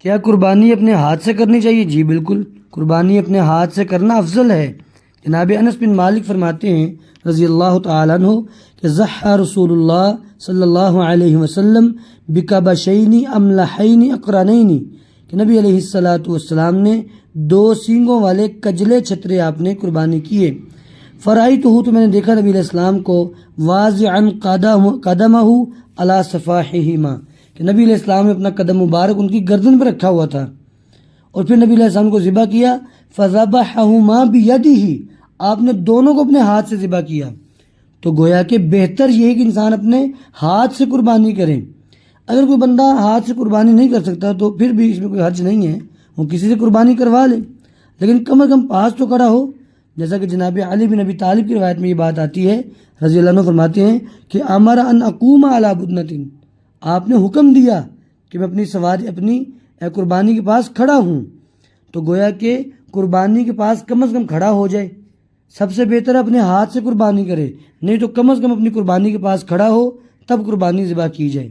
کیا قربانی اپنے ہاتھ سے کرنی چاہیے؟ جی بالکل، قربانی اپنے ہاتھ سے کرنا افضل ہے۔ جناب انس بن مالک فرماتے ہیں رضی اللہ تعالیٰ عنہ کہ ضحى رسول اللہ صلی اللہ علیہ وسلم بکبشین املحین اقرنین، کہ نبی علیہ السلام نے 2 سینگوں والے کجلے چھترے آپ نے قربانی کیے۔ فرأیتہ، تو میں نے دیکھا نبی علیہ السلام کو واضعا قدمہ علی صفاحہما، کہ نبی علیہ السلام نے اپنا قدم مبارک ان کی گردن پر رکھا ہوا تھا، اور پھر نبی علیہ السلام کو ذبح کیا۔ فذبحہما بیدہ، آپ نے دونوں کو اپنے ہاتھ سے ذبح کیا۔ تو گویا کہ بہتر یہ ہے کہ انسان اپنے ہاتھ سے قربانی کرے۔ اگر کوئی بندہ ہاتھ سے قربانی نہیں کر سکتا تو پھر بھی اس میں کوئی حرج نہیں ہے، وہ کسی سے قربانی کروا لے، لیکن کم از کم پاس تو کھڑا ہو۔ جیسا کہ جناب علی بن ابی طالب کی روایت میں یہ بات آتی ہے، رضی اللہ عنہ فرماتے ہیں کہ امر ان اقوم علی بدنۃ، آپ نے حکم دیا کہ میں اپنی سواری اپنی قربانی کے پاس کھڑا ہوں۔ تو گویا کہ قربانی کے پاس کم از کم کھڑا ہو جائے، سب سے بہتر اپنے ہاتھ سے قربانی کرے، نہیں تو کم از کم اپنی قربانی کے پاس کھڑا ہو تب قربانی ذبح کی جائے۔